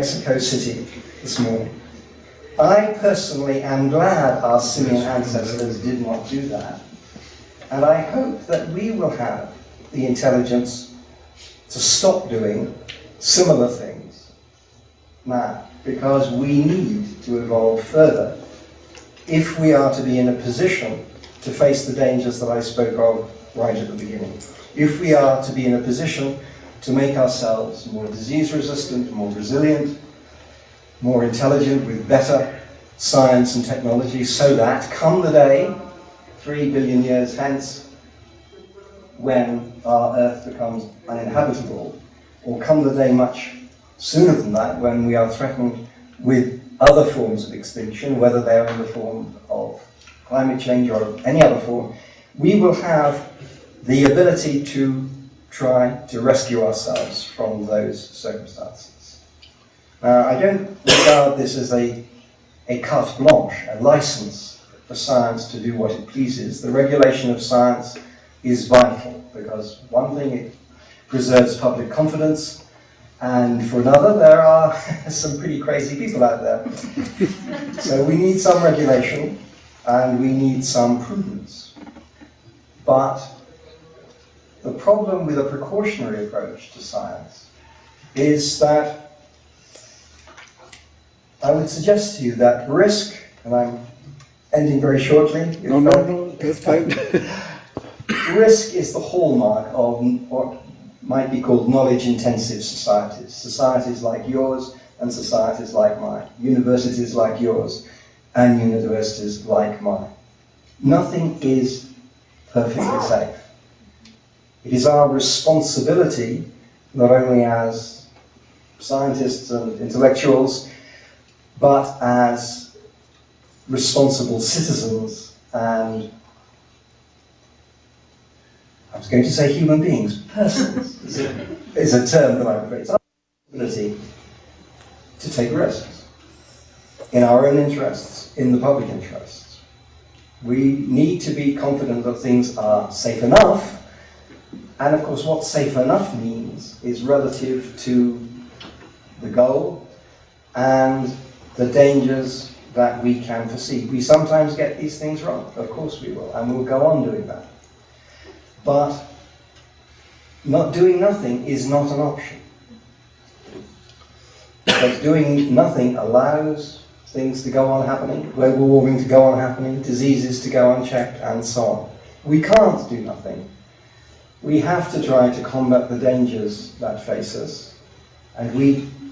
Mexico City this morning. I personally am glad our simian ancestors did not do that, and I hope that we will have the intelligence to stop doing similar things now, because we need to evolve further if we are to be in a position to face the dangers that I spoke of right at the beginning. If we are to be in a position to make ourselves more disease resistant, more resilient, more intelligent, with better science and technology, so that come the day, 3 billion years hence, when our Earth becomes uninhabitable, or come the day much sooner than that, when we are threatened with other forms of extinction, whether they are in the form of climate change or any other form, we will have the ability to try to rescue ourselves from those circumstances. Now, I don't regard this as a carte blanche, a license for science to do what it pleases. The regulation of science is vital, because one thing, it preserves public confidence, and for another, there are some pretty crazy people out there. So we need some regulation, and we need some prudence. But the problem with a precautionary approach to science is that I would suggest to you that risk, and I'm ending very shortly. No, that's fine. Risk is the hallmark of what might be called knowledge-intensive societies. Societies like yours and societies like mine. Universities like yours and universities like mine. Nothing is perfectly safe. It is our responsibility, not only as scientists and intellectuals, but as responsible citizens and, I was going to say human beings, persons is a term that I prefer. It's our responsibility to take risks in our own interests, in the public interests. We need to be confident that things are safe enough. And of course, what safe enough means is relative to the goal and the dangers that we can foresee. We sometimes get these things wrong, of course we will, and we'll go on doing that. But not doing nothing is not an option. Because doing nothing allows things to go on happening, global warming to go on happening, diseases to go unchecked, and so on. We can't do nothing. We have to try to combat the dangers that face us, and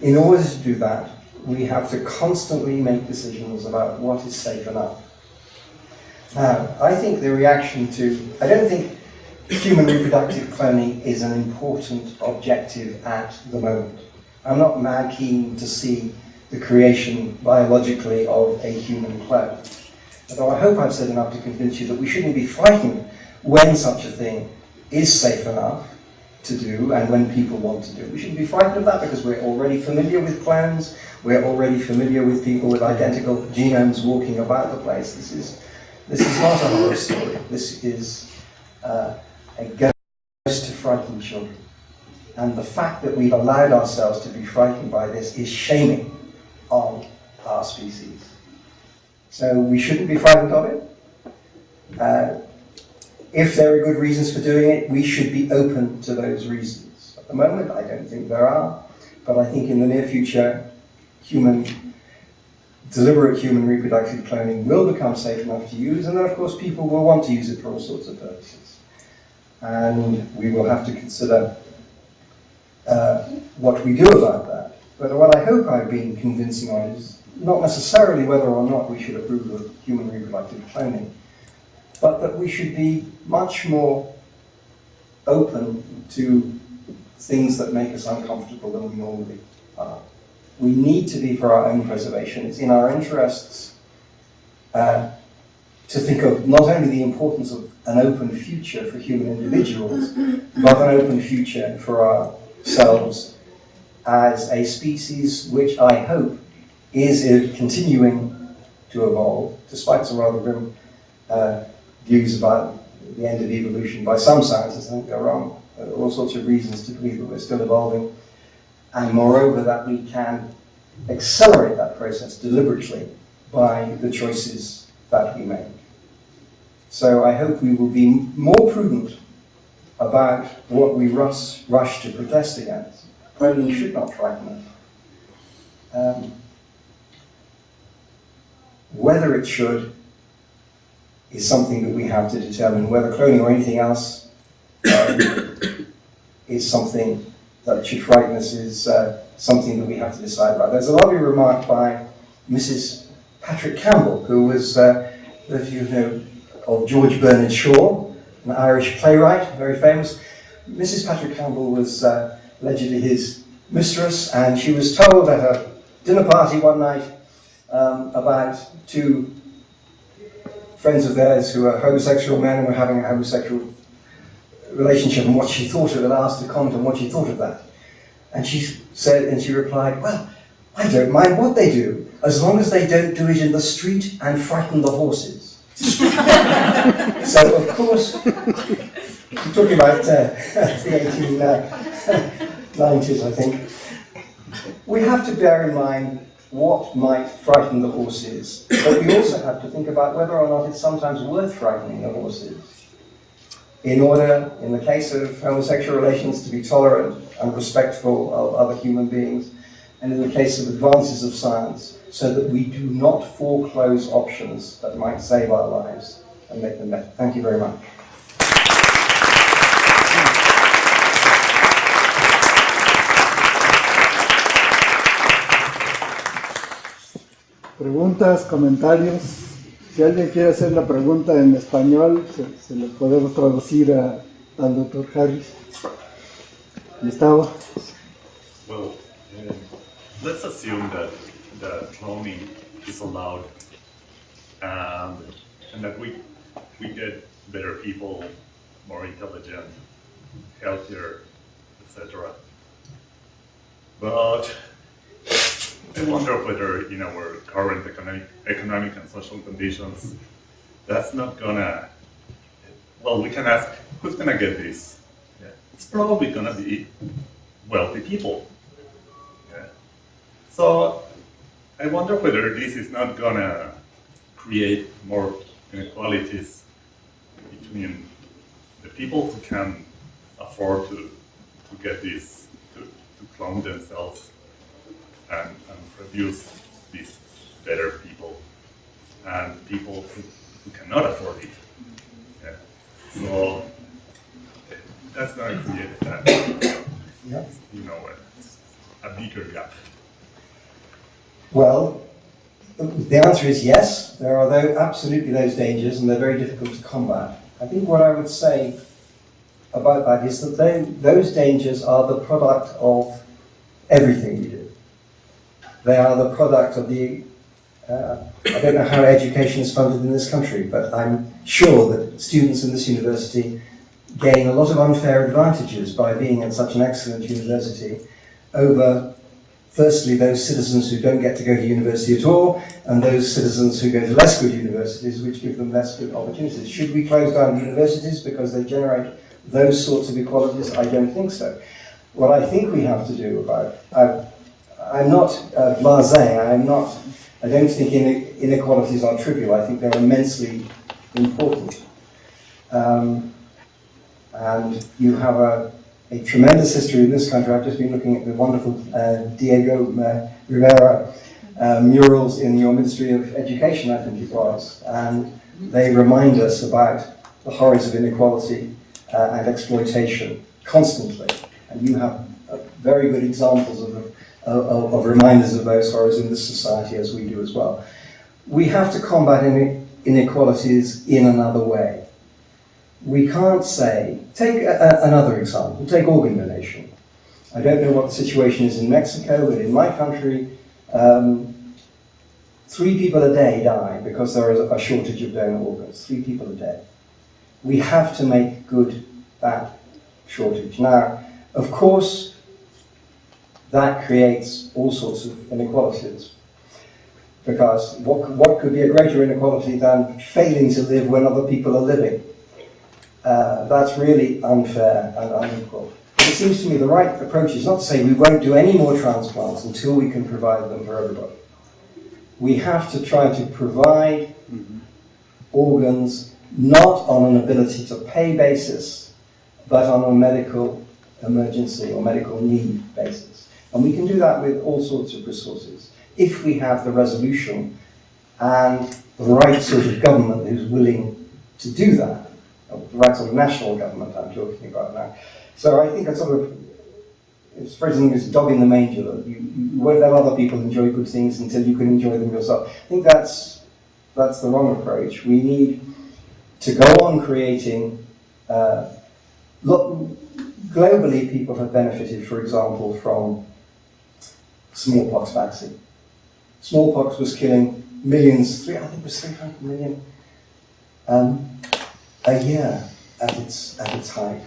in order to do that, we have to constantly make decisions about what is safe enough. Now, I think the reaction I don't think human reproductive cloning is an important objective at the moment. I'm not mad keen to see the creation biologically of a human clone. Although I hope I've said enough to convince you that we shouldn't be frightened when such a thing is safe enough to do, and when people want to do it. We shouldn't be frightened of that, because we're already familiar with clones, we're already familiar with people with identical genomes walking about the place. This is not a horror story. This is a ghost to frighten children. And the fact that we've allowed ourselves to be frightened by this is shaming on our species. So we shouldn't be frightened of it. If there are good reasons for doing it, we should be open to those reasons. At the moment, I don't think there are, but I think in the near future, deliberate human reproductive cloning will become safe enough to use, and then of course people will want to use it for all sorts of purposes. And we will have to consider what we do about that. But what I hope I've been convincing on is not necessarily whether or not we should approve of human reproductive cloning, but that we should be much more open to things that make us uncomfortable than we normally are. We need to be for our own preservation. It's in our interests to think of not only the importance of an open future for human individuals, but an open future for ourselves as a species which I hope is continuing to evolve, despite some rather grim views about the end of evolution by some scientists. I think they're wrong. There are all sorts of reasons to believe that we're still evolving, and moreover that we can accelerate that process deliberately by the choices that we make. So I hope we will be more prudent about what we rush to protest against. Cloning should not frighten us. Whether it should is something that we have to determine. Whether cloning or anything else is something that should frighten us is something that we have to decide about. There's a lovely remark by Mrs. Patrick Campbell, who was, if you know, of George Bernard Shaw, an Irish playwright, very famous. Mrs. Patrick Campbell was allegedly his mistress, and she was told at a dinner party one night about two friends of theirs who were homosexual men and were having a homosexual relationship, and what she thought of it, asked to comment on what she thought of that. And she said, and she replied, well, I don't mind what they do, as long as they don't do it in the street and frighten the horses. So, of course, I'm talking about the 1890s, I think. We have to bear in mind what might frighten the horses, but we also have to think about whether or not it's sometimes worth frightening the horses in order, in the case of homosexual relations, to be tolerant and respectful of other human beings, and in the case of advances of science, so that we do not foreclose options that might save our lives and make them better. Thank you very much. Preguntas, comentarios. Si alguien quiere hacer la pregunta en español, se lo podemos traducir al Dr. Harris. Gustavo. Well, let's assume that cloning is allowed, and that we get better people, more intelligent, healthier, etc. But I wonder whether in our current economic and social conditions, that's not gonna, well, we can ask, who's gonna get this? Yeah. It's probably gonna be wealthy people. Yeah. So I wonder whether this is not gonna create more inequalities between the people who can afford to get this, to clone themselves and produce these better people, and people who cannot afford it. Yeah. So that's going to create that, you know, a bigger gap. Well, the answer is yes. There are absolutely those dangers, and they're very difficult to combat. I think what I would say about that is that those dangers are the product of everything we do. They are the product of the, I don't know how education is funded in this country, but I'm sure that students in this university gain a lot of unfair advantages by being at such an excellent university over, firstly, those citizens who don't get to go to university at all, and those citizens who go to less good universities, which give them less good opportunities. Should we close down universities because they generate those sorts of equalities? I don't think so. What I think we have to do about I'm not blasé. I don't think inequalities are trivial. I think they're immensely important. And you have a tremendous history in this country. I've just been looking at the wonderful Diego Rivera murals in your Ministry of Education, I think it was. And they remind us about the horrors of inequality and exploitation constantly. And you have very good examples of reminders of those horrors in this society, as we do as well. We have to combat inequalities in another way. We can't say, take another example, take organ donation. I don't know what the situation is in Mexico, but in my country, 3 people a day die because there is a shortage of donor organs. 3 people a day. We have to make good that shortage. Now, of course, that creates all sorts of inequalities. Because what could be a greater inequality than failing to live when other people are living? That's really unfair and unequal. But it's seems to me the right approach is not to say we won't do any more transplants until we can provide them for everybody. We have to try to provide organs not on an ability to pay basis, but on a medical emergency or medical need basis. And we can do that with all sorts of resources, if we have the resolution and the right sort of government who's willing to do that, the right sort of national government I'm talking about now. So I think that's sort of, it's phrasing this dog in the manger, that you won't let other people enjoy good things until you can enjoy them yourself. I think that's the wrong approach. We need to go on creating, globally people have benefited, for example, from smallpox vaccine. Smallpox was killing millions, I think it was 300 million a year at its height.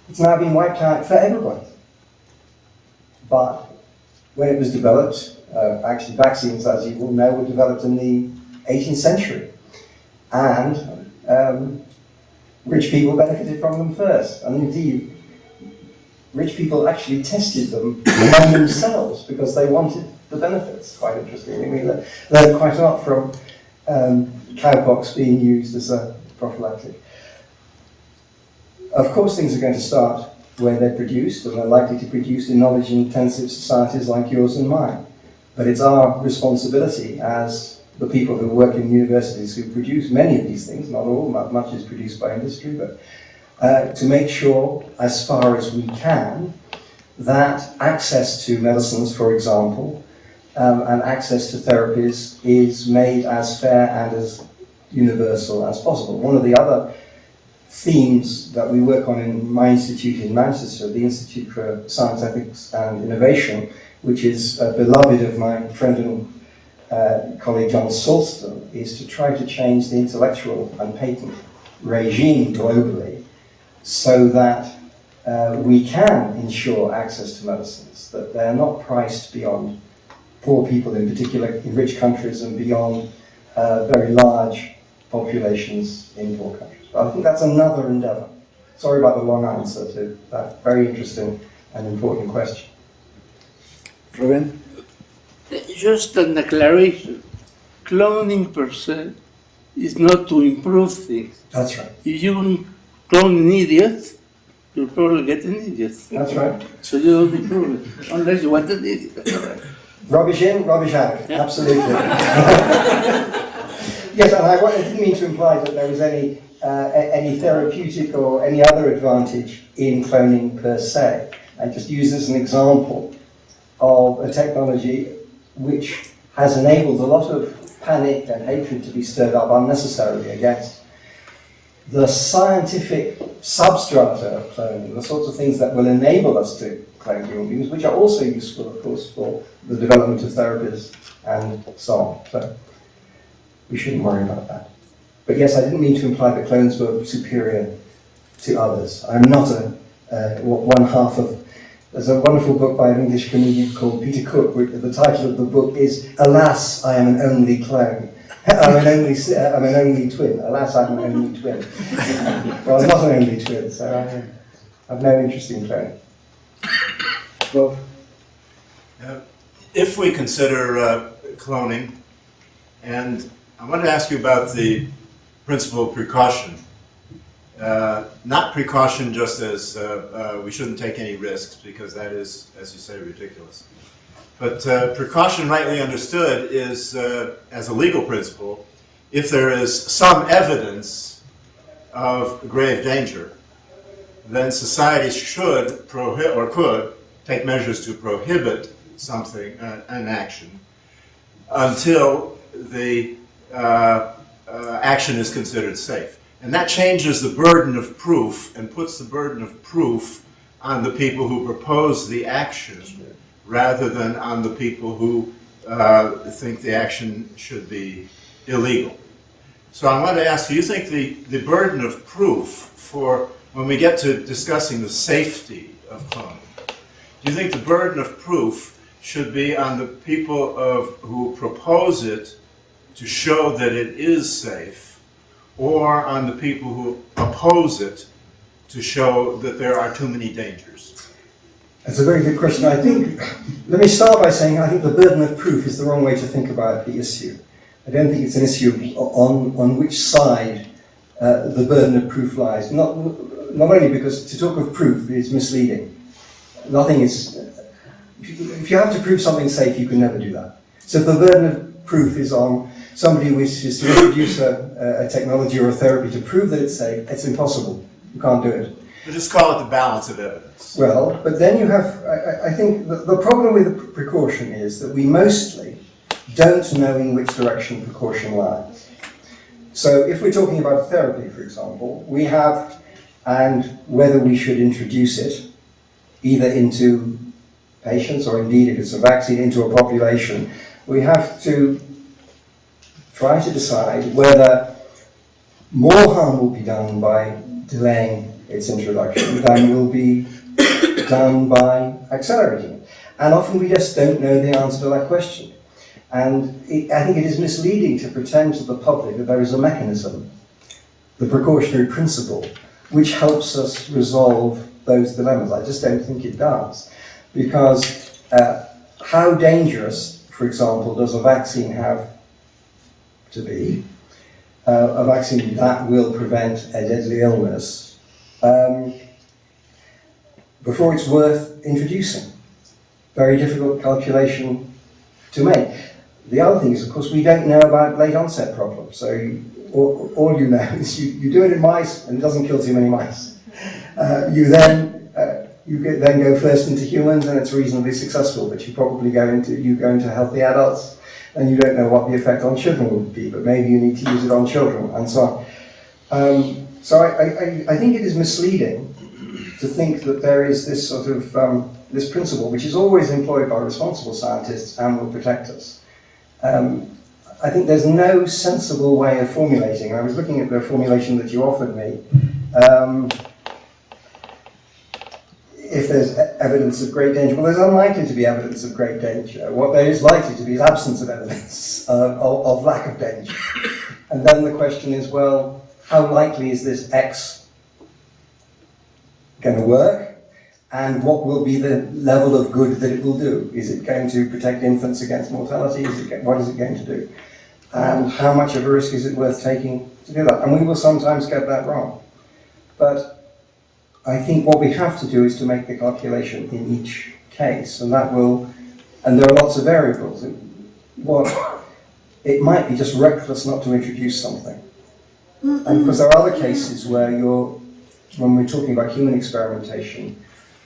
It's now been wiped out for everybody. But when it was developed, actually vaccines, as you will know, were developed in the 18th century. And rich people benefited from them first. And indeed, rich people actually tested them on themselves because they wanted the benefits. Quite interesting. We learned quite a lot from cowpox being used as a prophylactic. Of course, things are going to start where they're produced, and they're likely to be produced in knowledge-intensive societies like yours and mine. But it's our responsibility as the people who work in universities who produce many of these things, not all, much is produced by industry, but to make sure, as far as we can, that access to medicines, for example, and access to therapies is made as fair and as universal as possible. One of the other themes that we work on in my institute in Manchester, the Institute for Science, Ethics and Innovation, which is beloved of my friend and colleague John Sulston, is to try to change the intellectual and patent regime globally so that we can ensure access to medicines, that they're not priced beyond poor people, in particular in rich countries, and beyond very large populations in poor countries. But I think that's another endeavour. Sorry about the long answer to that very interesting and important question. Rubén. Just an declaration. Cloning per se is not to improve things. That's right. If you clone an idiot, you'll probably get an idiot. That's right. So you don't improve it, unless you want an idiot. Rubbish in, rubbish out. Yeah. Absolutely. Yes, and I didn't mean to imply that there was any therapeutic or any other advantage in cloning per se. I just use this as an example of a technology which has enabled a lot of panic and hatred to be stirred up unnecessarily against the scientific substrata of cloning, the sorts of things that will enable us to clone human beings, which are also useful, of course, for the development of therapies and so on. So we shouldn't worry about that. But yes, I didn't mean to imply that clones were superior to others. I'm not one half of... There's a wonderful book by an English comedian called Peter Cook, where the title of the book is "Alas, I am an only clone." I'm an only twin. Alas, I'm an only twin. Well, I'm not an only twin, so I have no interest in cloning. Well, if we consider cloning, and I want to ask you about the principle of precaution. Not precaution just as we shouldn't take any risks, because that is, as you say, ridiculous. But precaution, rightly understood, is, as a legal principle, if there is some evidence of grave danger, then society should prohibit or could take measures to prohibit something, an action, until the action is considered safe. And that changes the burden of proof and puts the burden of proof on the people who propose the action rather than on the people who think the action should be illegal. So I want to ask, do you think the burden of proof for when we get to discussing the safety of cloning, do you think the burden of proof should be on the people who propose it to show that it is safe, or on the people who oppose it to show that there are too many dangers? That's a very good question. I think, let me start by saying I think the burden of proof is the wrong way to think about the issue. I don't think it's an issue on which side the burden of proof lies. Not only because to talk of proof is misleading. Nothing is, if you have to prove something safe, you can never do that. So if the burden of proof is on somebody who wishes to introduce a technology or a therapy to prove that it's safe, it's impossible. You can't do it. We'll just call it the balance of evidence. Well, but then you have, I think the problem with precaution is that we mostly don't know in which direction precaution lies. So if we're talking about therapy, for example, we have, and whether we should introduce it, either into patients or indeed if it's a vaccine into a population, we have to try to decide whether more harm will be done by delaying its introduction than will be done by accelerating it. And often we just don't know the answer to that question. And I think it is misleading to pretend to the public that there is a mechanism, the precautionary principle, which helps us resolve those dilemmas. I just don't think it does. Because how dangerous, for example, does a vaccine have to be? A vaccine that will prevent a deadly illness before it's worth introducing. Very difficult calculation to make. The other thing is, of course, we don't know about late onset problems. So all you know is you do it in mice and it doesn't kill too many mice. You then go first into humans and it's reasonably successful, but you probably go into healthy adults and you don't know what the effect on children would be, but maybe you need to use it on children and so on. So I think it is misleading to think that there is this sort of this principle, which is always employed by responsible scientists and will protect us. I think there's no sensible way of formulating. I was looking at the formulation that you offered me. If there's evidence of great danger, well, there's unlikely to be evidence of great danger. What there is likely to be is absence of evidence of lack of danger. And then the question is, well, how likely is this X going to work? And what will be the level of good that it will do? Is it going to protect infants against mortality? What is it going to do? And how much of a risk is it worth taking to do that? And we will sometimes get that wrong. But I think what we have to do is to make the calculation in each case, and there are lots of variables. It might be just reckless not to introduce something. And because there are other cases where when we're talking about human experimentation,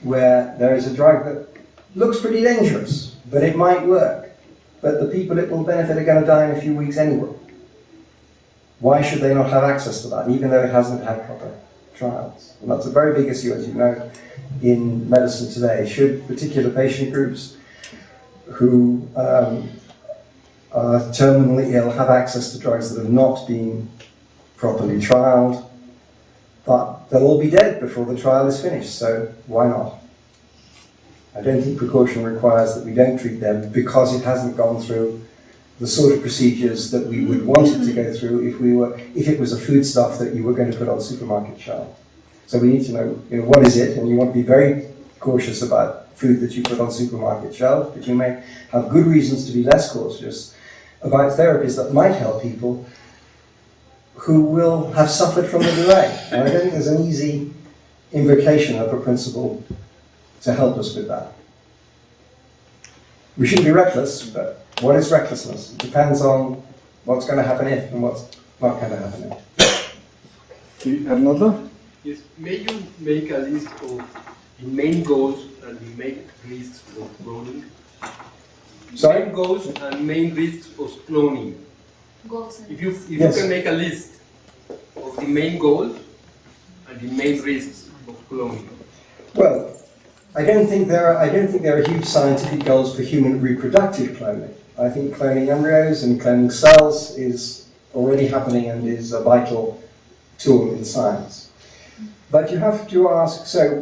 where there is a drug that looks pretty dangerous, but it might work. But the people it will benefit are going to die in a few weeks anyway. Why should they not have access to that, even though it hasn't had proper trials? And that's a very big issue, as you know, in medicine today. Should particular patient groups who are terminally ill have access to drugs that have not been properly trialed? But they'll all be dead before the trial is finished, so why not? I don't think precaution requires that we don't treat them because it hasn't gone through the sort of procedures that we would want it to go through if it was a foodstuff that you were going to put on a supermarket shelf. So we need to know, what is it, and you want to be very cautious about food that you put on supermarket shelf, but you may have good reasons to be less cautious about therapies that might help people who will have suffered from the delay. And I don't think there's an easy invocation of a principle to help us with that. We shouldn't be reckless, but what is recklessness? It depends on what's going to happen if and what's not going to happen if. Sí, Arnoldo? Yes, may you make a list of the main goals and the main risks of cloning? Sorry? Main goals and main risks of cloning. Goals. If you Yes. can make a list of the main goals and the main risks of cloning. Well, I don't think there are huge scientific goals for human reproductive cloning. I think cloning embryos and cloning cells is already happening and is a vital tool in science. But you have to ask, so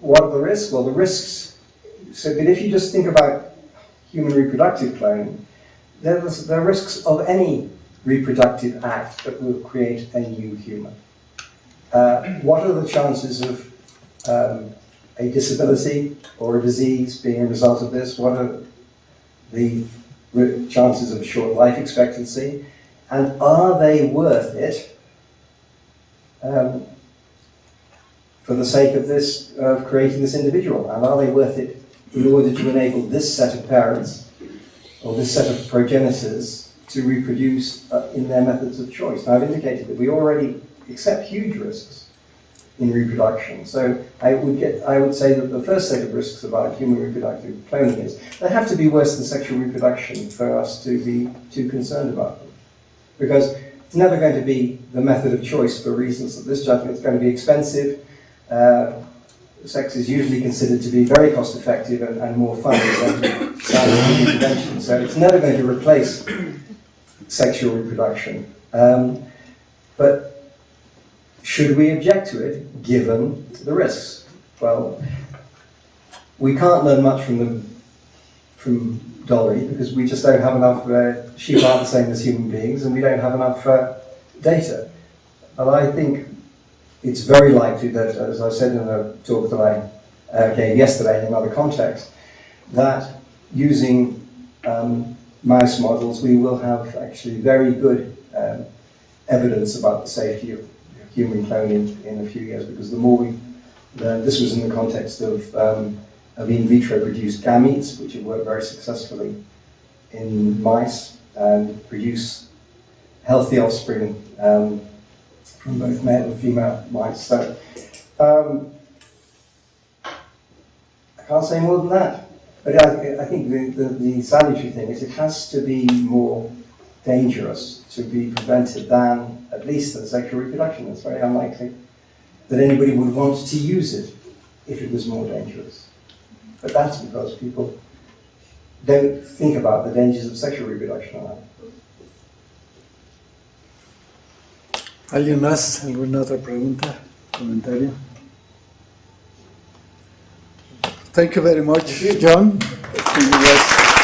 what are the risks? Well, the risks, so that if you just think about human reproductive cloning, there are risks of any reproductive act that will create a new human. What are the chances of a disability or a disease being a result of this? What are the chances of short life expectancy? And are they worth it for the sake of this, of creating this individual? And are they worth it in order to enable this set of parents or this set of progenitors to reproduce in their methods of choice? Now, I've indicated that we already accept huge risks in reproduction. So I would say that the first set of risks about human reproductive cloning is they have to be worse than sexual reproduction for us to be too concerned about them. Because it's never going to be the method of choice for reasons that this judgment is going to be expensive. Sex is usually considered to be very cost effective and more fun than scientific intervention. So it's never going to replace sexual reproduction. But should we object to it, given the risks? Well, we can't learn much from Dolly because we just don't have enough. Sheep aren't the same as human beings, and we don't have enough data. But I think it's very likely that, as I said in a talk that I gave yesterday in another context, that using mouse models, we will have actually very good evidence about the safety of human cloning in a few years, because the more we learn, this was in the context of in vitro produced gametes, which have worked very successfully in mice and produce healthy offspring from both male and female mice. So I can't say more than that. But I think the salutary thing is it has to be more dangerous to be prevented than, at least than sexual reproduction. It's very unlikely that anybody would want to use it if it was more dangerous. But that's because people don't think about the dangers of sexual reproduction. ¿Alguien más? ¿Alguna otra pregunta? ¿Comentario? Thank you very much, John. Thank you guys.